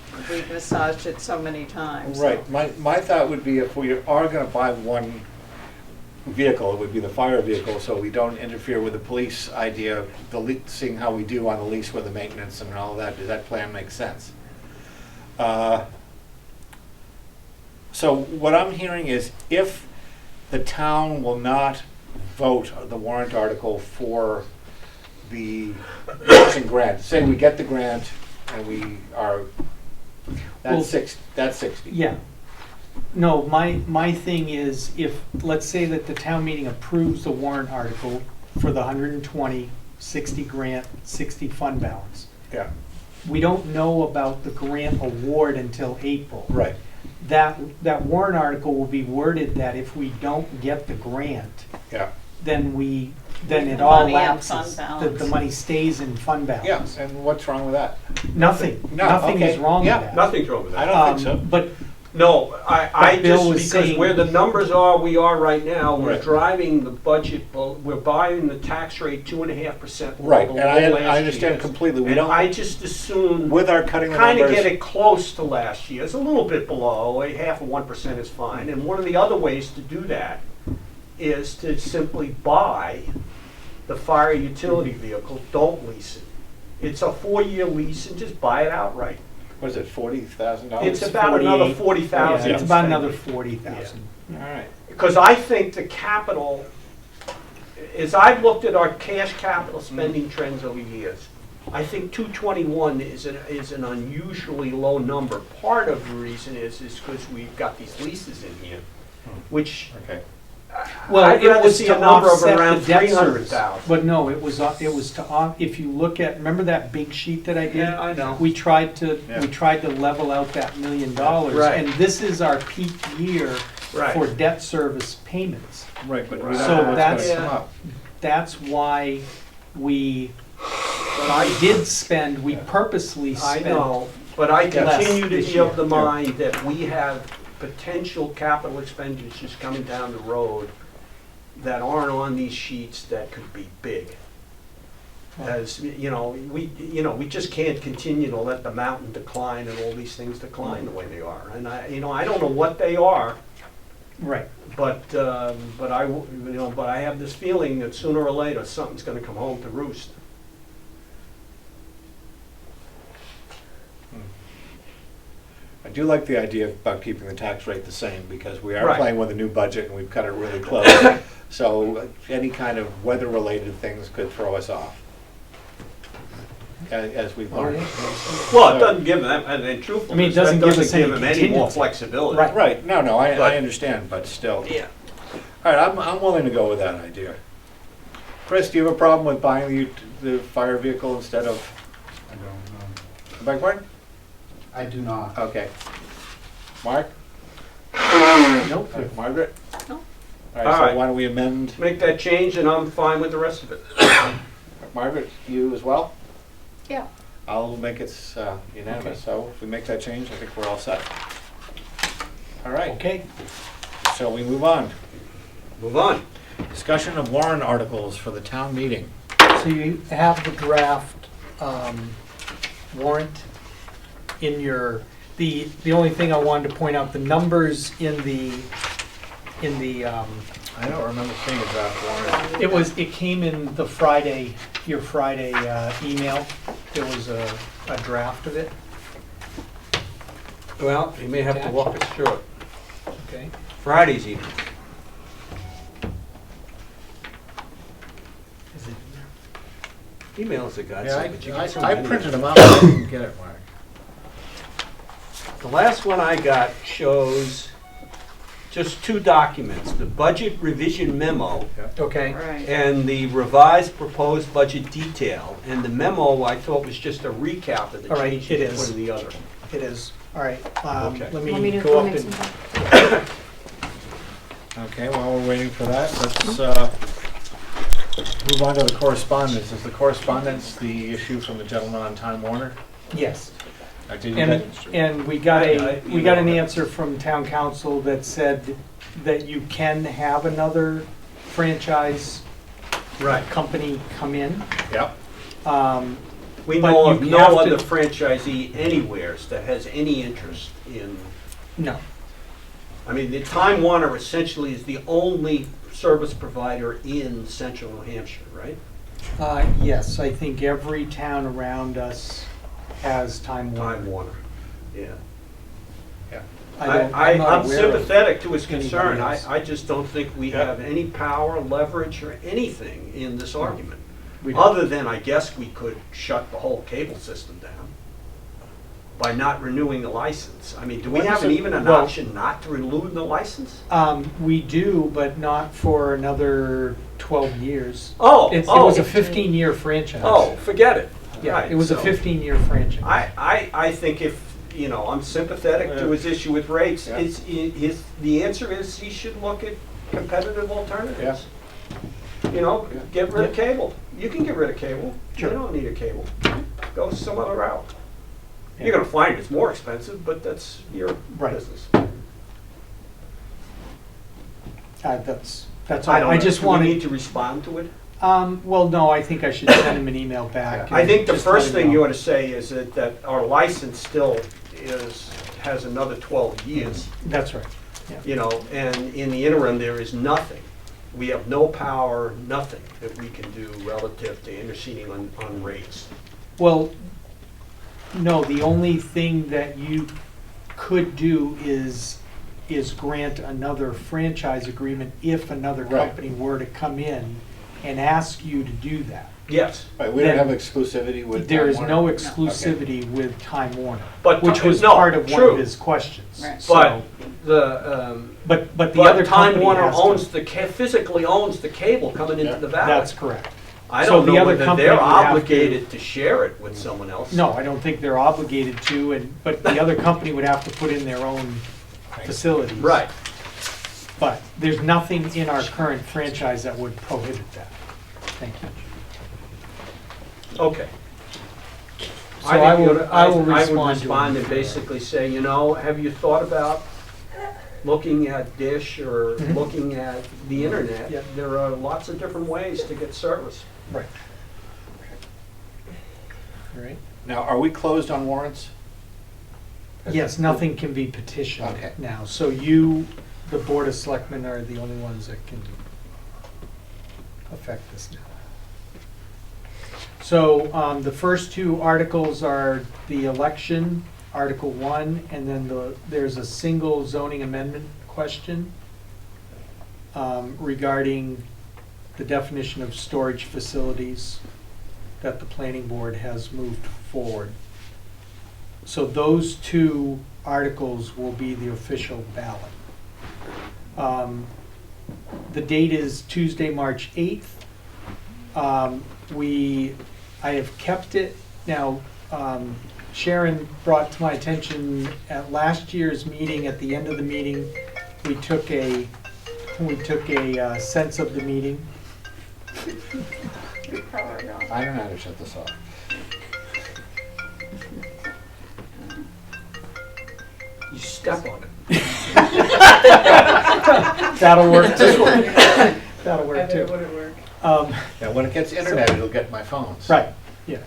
it so many times. Right, my thought would be if we are gonna buy one vehicle, it would be the fire vehicle, so we don't interfere with the police idea, seeing how we do on the lease with the maintenance and all of that. Does that plan make sense? So what I'm hearing is if the town will not vote the warrant article for the matching grant, say we get the grant and we are, Well- that's 60. Yeah. No, my thing is, if, let's say that the town meeting approves the warrant article for the 120, 60 grant, 60 fund balance. Yeah, We don't know about the grant award until April. right. That warrant article will be worded that if we don't get the grant, Yeah, then it The all money in lapses. fund The balance. money stays in fund yeah, balance. and what's wrong with that? Nothing, No, nothing is okay, wrong with yeah, that. Nothing's wrong with I that. don't think so. But No, I But Bill just, was because saying- where the numbers are, we are right now, we're Right. driving the budget, we're buying the tax rate 2.5% Right, below and last I understand year's. completely. We And don't, I just assume, with our cutting the kind of numbers. get it close to last year's, a little bit below, a half of 1% is fine. And one of the other ways to do that is to simply buy the fire utility vehicle, don't lease it. It's a 4-year lease and just buy it outright. What is it, $40,000? It's about another 48. 40,000. yeah, it's about another 40,000. All right. Because I think the capital, as I've looked at our cash capital spending trends over years, I think 221 is an unusually low number. Part of the reason is because we've got these leases in here, which Okay. Well, I'd it rather was see to a number of offset the around debt 300,000. service. But no, it was to, if you look at, remember that big sheet that I did? Yeah, I know. We tried to Yeah. level out that $1 million. Right. And this is our peak year Right. for debt service payments. Right, but we So don't know what's that's- gonna come up. That's why we But I we purposely I spent. know, but I less continue to this be of year. the mind that we have potential capital expenditures coming down the road that aren't on these sheets that could be big. As, we just can't continue to let the mountain decline and all these things decline the way they are. And I don't know what they are, Right. but I have this feeling that sooner or later, something's gonna come home to roost. I do like the idea about keeping the tax rate the same, because we are Right. playing with a new budget and we've cut it really close. So any kind of weather-related things could throw us off, as we've learned. Well, it doesn't give them, and truthfully, I mean, it doesn't give us any them any more contingency. flexibility. Right. Right, no, I But- understand, but still. Yeah. All right, I'm willing to go with that idea. Chris, do you have a problem with buying the fire vehicle instead of, I don't know. beg pardon? I do not. Okay. Mark? Nope. Margaret? No. All All right, right. so why don't we amend, Make that change and I'm fine with the rest of it. Margaret, you as well? Yeah. I'll make it unanimous, so if we make that change, I think we're all set. All right, Okay. so we move on. Move on. Discussion of warrant articles for the town meeting. So you have the draft warrant in your, the only thing I wanted to point out, the numbers in the, I don't remember seeing a draft warrant. it came in the Friday, your Friday email. There was a draft of it. Well, you may have to walk us through it. Okay. Friday's evening. Is it in Emails are Yeah, godsend, but you get so I many. printed them out, I didn't get it, Mark. The last one I got shows just 2 documents, the budget revision memo there? Okay. Right. and the revised proposed budget detail. And the memo, I thought, was just a recap of the All right, changes it one is. or the other. It is. All right. Okay. Let Want me me to go up make and. some? Okay, while we're waiting for that, let's move on to the correspondence. Is the correspondence the issue from the gentleman on Time Warner? Yes. Did you And, get- and we got I- we got an answer from town council that said that you can have another franchise Right. company come in. Yep. We But know you of have no to- other franchisee anywheres that has any interest in, No. I mean, the Time Warner essentially is the only service provider in central New Hampshire, right? Yes, I think every town around us has Time Warner. Time Warner, yeah. I'm not I'm aware of sympathetic to his anybody concern. else. I just don't think we Yeah. have any power, leverage, or anything in this argument. We don't. Other than, I guess, we could shut the whole cable system down by not renewing the license. I mean, do we What have is it- even an well- option not to renew the license? We do, but not for another 12 years. Oh, It was a oh, 15-year franchise. oh, forget it. Yeah, Right, it was a so 15-year franchise. I think if, I'm sympathetic to his issue with rates. Yeah. The answer is he should look at competitive alternatives. Yeah. Get rid of cable. You can get rid of cable. You Sure. don't need a cable. Go some other route. Yeah. You're gonna find it's more expensive, but that's your Right. business. That's all. I don't I know. just Do we need wanted, to respond to it? well, no, I think I should send him an email back. I think the and just first let him thing know. you ought to say is that our license still has another 12 years. That's right. And in the interim, there is nothing. We have no power, nothing that we can do relative to interceding on rates. Well, no, the only thing that you could do is grant another franchise agreement if another Right. company were to come in and ask you to do that. Yes, Right, we don't Then have exclusivity with There Time is no Warner? exclusivity with Time Warner, but which was no, part of one true. of his questions. Right. So, But but the other but Time company Warner has to- owns physically owns the cable coming into Yeah. the valley. That's correct. I so don't the know other whether company they're would have to- obligated to share it with someone else. No, I don't think they're obligated to, but the other company would have to put in their own facilities. Right. But there's nothing in our current franchise that would prohibit that. Thank you. Okay. So I think you will- oughta- I will would respond to respond him. and basically say, have you thought about looking at Dish or Mhm. looking at the internet? Yeah. There are lots of different ways to get service. Right. All right. Now, are we closed on warrants? Yes, nothing can be petitioned Okay. now. So you, the Board of Selectmen, are the only ones that can affect this now. So the first two articles are the election, Article 1, and then there's a single zoning amendment question regarding the definition of storage facilities that the planning board has moved forward. So those two articles will be the official ballot. The date is Tuesday, March 8th. I have kept it, now, Sharon brought to my attention at last year's meeting, at the end of the meeting, we took a sense of the meeting. I don't know how to shut this off. You step on it. That'll work too. That'll work Either too. wouldn't work. Yeah, when it gets internet, it'll get my phones. Right, yeah.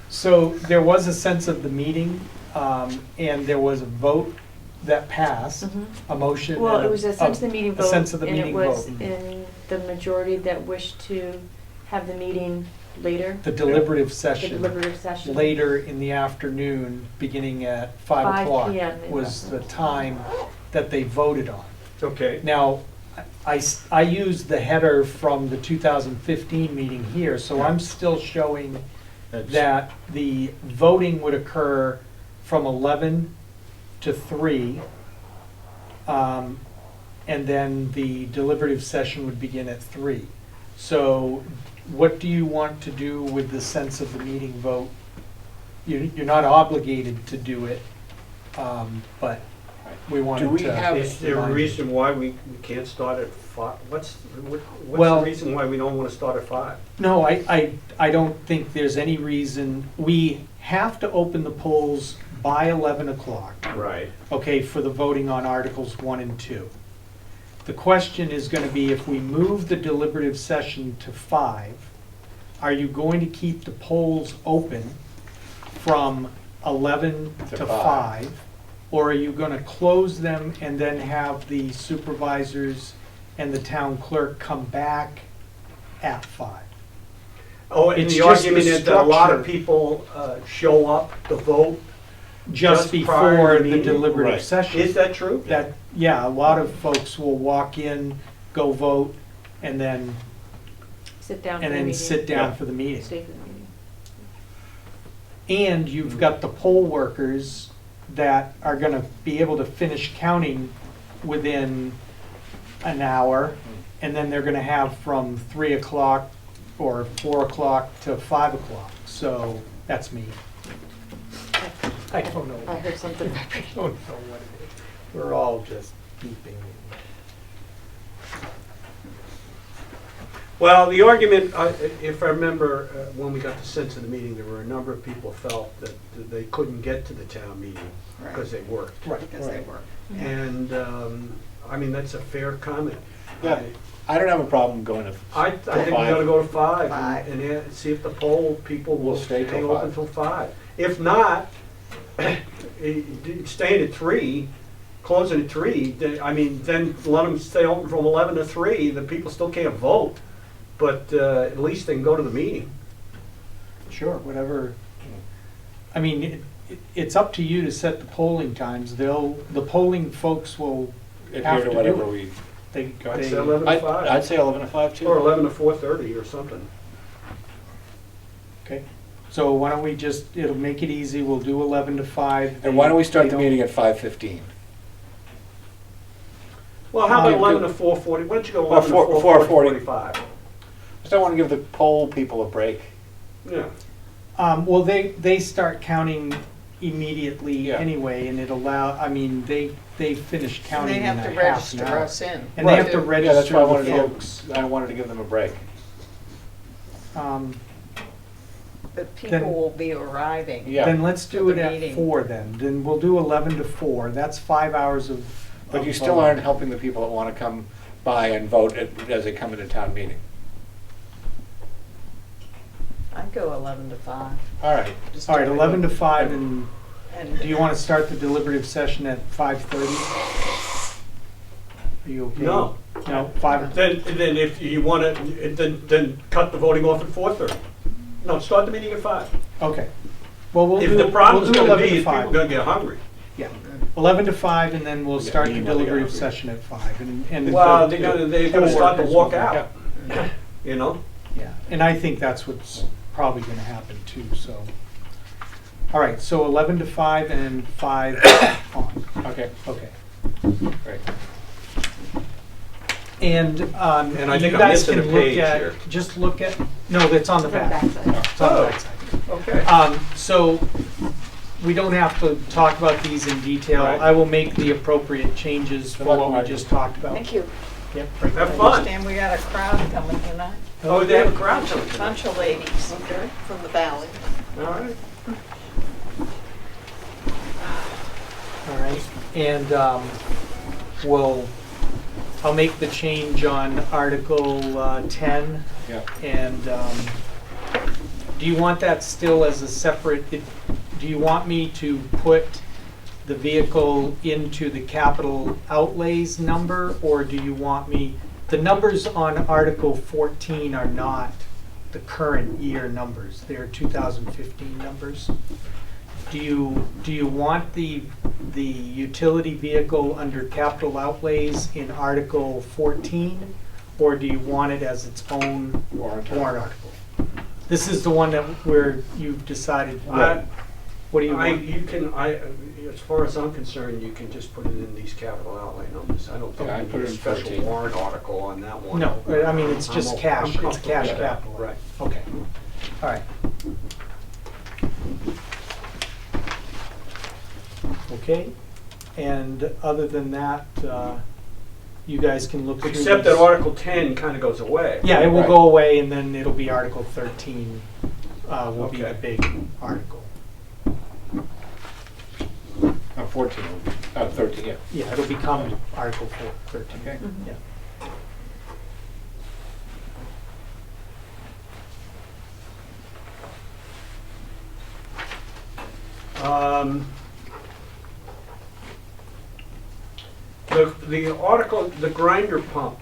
So there was a sense of the meeting, and there was a vote that passed, a motion. Well, and it was a sense of the meeting vote. A sense of the meeting And it was vote. in the majority that wished to have the meeting later, The deliberative the session, deliberative session. later in the afternoon, beginning at 5 5 o'clock, PM. was the time that they voted on. Okay. Now, I used the header from the 2015 meeting here, so I'm still showing that the voting would occur from 11 to 3, and then the deliberative session would begin at 3. So what do you want to do with the sense of the meeting vote? You're not obligated to do it, but we wanted Do we to. have- Is there a remind you. reason why we can't start at 5? What's Well- the reason why we don't want to start at 5? No, I don't think there's any reason. We have to open the polls by 11 o'clock, Right. okay, for the voting on Articles 1 and 2. The question is going to be if we move the deliberative session to 5, are you going to keep the polls open from 11 To to 5? 5? Or are you gonna close them and then have the supervisors and the town clerk come back at 5? Oh, and It's the just the argument is that a lot of structure. people show up to vote. Just Just prior to before the the meeting? deliberative Right. session. Is that true? That, yeah, a lot of folks will walk in, go vote, and then, Sit down for the meeting. sit down Yeah. for the meeting. Stay for the meeting. And you've got the poll workers that are gonna be able to finish counting within an hour, and then they're gonna have from 3 o'clock or 4 o'clock to 5 o'clock. So, that's me. I don't know. I heard something I vibrating. don't know what it is. We're all just beeping. Well, the argument, if I remember, when we got the sense of the meeting, there were a number of people felt that they couldn't get to the town meeting because they worked. Right. Because they were. And, I mean, that's a fair comment. Yeah. I don't have a problem going to. I think we 5. gotta go to 5 5. and see if the poll people will Will stay stay till open 5. till 5. If not, staying at 3, closing at 3, I mean, then let them stay open from 11 to 3, the people still can't vote, but at least they can go to the meeting. Sure, whatever. I mean, it's up to you to set the polling times. The polling folks will Adhere have to to do whatever it. we. I'd say 11 to I'd 5, say 11 to 5 too. or 11 to 4:30 or something. Okay, so why don't we just, it'll make it easy, we'll do 11 to 5. And why don't we start They the don't- meeting at 5:15? Well, how about Yeah, 11 to 4:40, why don't you go Or 11 to 4:40. 4:45? Just don't want to give the poll people a break. Yeah. Well, they start counting immediately Yeah. anyway, and it I mean, they finish And counting they in have a to half register an hour. us in. And they have to Right. Yeah, that's register why I the wanted to folks. I wanted to give them a break. But people Then- will be arriving. Yeah. Then let's do For it the at meeting. 4 then. Then we'll do 11 to 4. That's 5 hours of. But you of still voting. aren't helping the people that want to come by and vote as they come into town meeting. I'd go 11 to 5. All right. Just All right, do it. 11 to 5, and And do you want to start the deliberative session at 5:30? Are you okay? No. No, 5? Then if you want to, then cut the voting off at 4:30. No, start the meeting at 5. Okay. Well, we'll If do, the problem's we'll do going to 11 be, to is people 5. are going to get hungry. Yeah, 11 to 5, and then we'll Yeah, start the meanwhile, they get deliberative hungry. session at 5. And Well, the they're going to start to poll walk workers will- out, you know? Yeah, and I think that's what's probably going to happen too, so. All right, so 11 to 5 and 5 on. Okay, Okay. great. And And I you think I'm guys missing can a look page at, here. just look at, no, that's on the It's on the back. backside. It's on the Oh. backside. Okay. So we don't have to talk about these in detail. Right. I will make the appropriate changes for Good luck, what we Mark. just talked about. Thank you. Yep, right. Have I fun. understand we got a crowd coming tonight. Oh, they have a crowd coming tonight. Bunch of ladies from the valley. All right. All right, and I'll make the change on Article 10. Yeah. And do you want that still as a separate, do you want me to put the vehicle into the capital outlays number? Or do you want me, the numbers on Article 14 are not the current year numbers, they're 2015 numbers. Do you want the utility vehicle under capital outlays in Article 14? Or do you want it as its own Warrant warrant article? This is the one that where you've decided, what do you want? As far as I'm concerned, you can just put it in these capital outlay numbers. I don't think Yeah, I you put need it a in special 14. warrant article on that one. No, I mean, it's just cash, it's comfortable cash with that. capital. Right. Okay, all right. Okay, and other than that, you guys can look through Except that this. Article 10 kind of goes away. Yeah, it will Right. go away, and then it'll be Article 13 will be the Okay. big article. 14, 13, yeah. Yeah, it'll become Article 13. Okay. Yeah. The article, the grinder pump,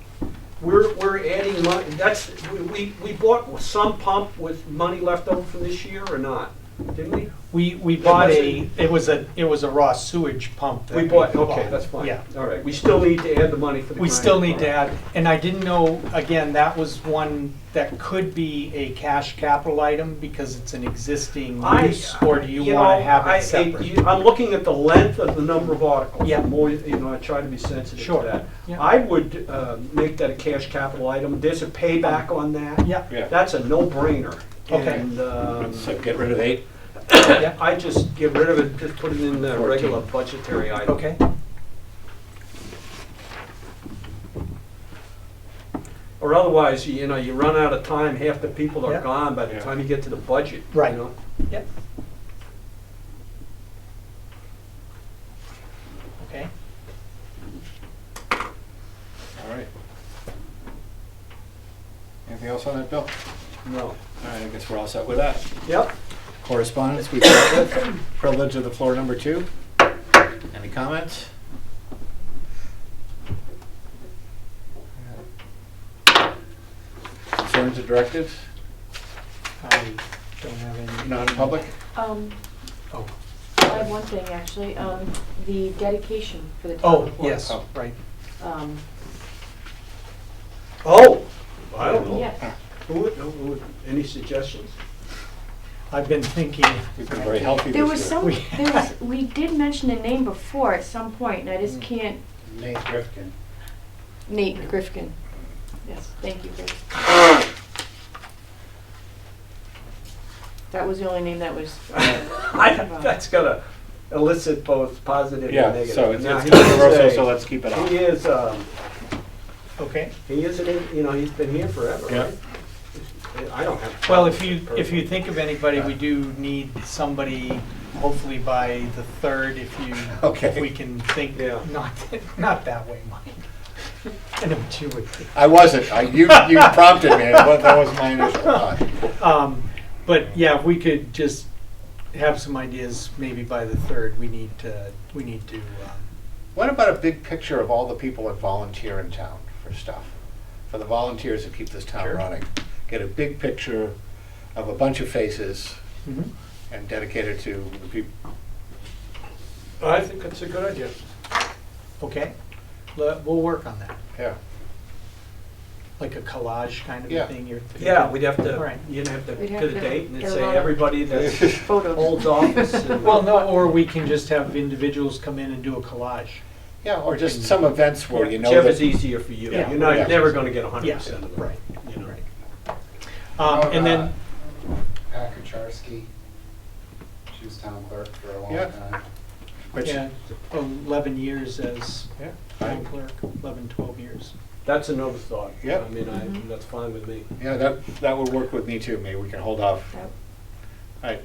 we're adding money, we bought some pump with money left over from this year or not? Didn't we? We bought it was a raw sewage pump. that We bought, okay, that's fine. Yeah. All right, we still need to add the money for the We grinder still need pump. to add, and I didn't know, again, that was one that could be a cash capital item because it's an existing use, or do you want to have it separate? I'm looking at the length of the number of articles. Yeah. The more, I try to be sensitive Sure. to that. Yeah. I would make that a cash capital item. There's a payback on that. Yeah, Yeah. That's a no-brainer. Okay. And So get rid of 8. yeah, I just get rid of it, just put it in the 14. regular budgetary item. okay. Or otherwise, you run out of time, half the people are Yeah. gone by the Yeah. time you get to the budget. Right. You know? Yep. Okay. All right. Anything else on that, Bill? No. All right, I guess we're all set with that. Yep. Correspondence, we've got with. Privilege of the floor, number 2. Any comments? Concerns or directives? I don't have any. Non-public? Oh, Oh, I have one thing, actually, the dedication for the town oh, report. yes, Oh. right. Oh, I don't know. Yeah, Any suggestions? I've been thinking. We've been very healthy there this was year. we did mention a name before at some point, and I just can't, Nate Rifkin. Nate Grifkin. Yes, thank you, Chris. That was the only name that was. That's gonna elicit both positive and Yeah, negative. so it's Now, it's he is controversial, a- so let's keep it on. He is, Okay. he's been here forever, Yeah. right? I don't have. Well, problems if you personally. think of anybody, we do need somebody, hopefully by the 3rd, Okay. if we can think, Yeah. not that way, Mike. I know what you would think. I wasn't, you prompted me, that was my initial thought. But yeah, if we could just have some ideas, maybe by the 3rd, we need to, What about a big picture of all the people that volunteer in town for stuff? For the volunteers that keep this town Sure. running? Get a big picture of a bunch of faces Mhm. and dedicate it to the people. I think it's a good idea. Okay, we'll work on that. Yeah. Like a collage kind of Yeah. a thing you're thinking? Yeah, we'd have to, All right. you'd have to We'd get have a to date and get a say lot of everybody that Photos. holds office. and- Well, no, or we can just have individuals come in and do a collage. Yeah, or just some events where you know Whichever's that. easier for you. Yeah. You're not, Yeah. never gonna get Yeah, 100% of them. right, You know. right. Oh, And then, Pat Kucharski, she was town clerk for a long Yeah. time. Which, yeah, 11 years as yeah, town clerk, 11, 12 years. That's another thought. Yeah. I mean, Mhm. that's fine with me. yeah, that would work with me too. Maybe we can hold off. That- All right.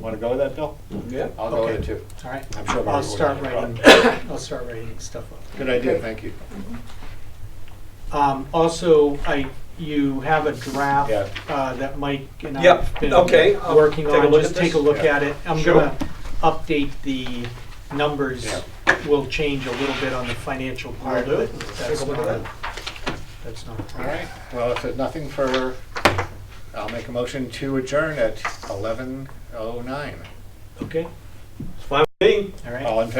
Want to go with that, Bill? Yeah. I'll go with Okay. it too. All right. I'm sure I'll Margaret start wouldn't have a writing, I'll start writing stuff up. Good idea, thank you. Also, you have a draft Yeah. that Mike and I Yep, have been okay, I'll working take a on. look Just at take a this. look Yeah. at it. I'm Sure. gonna update the numbers. Yeah. Will change a little bit on the financial part, Will do. but Let's that's take a look not at a, that's not a All problem. right, well, if there's nothing further, I'll make a motion to adjourn at 11:09. Okay, It's fine with me. all right. All in favor?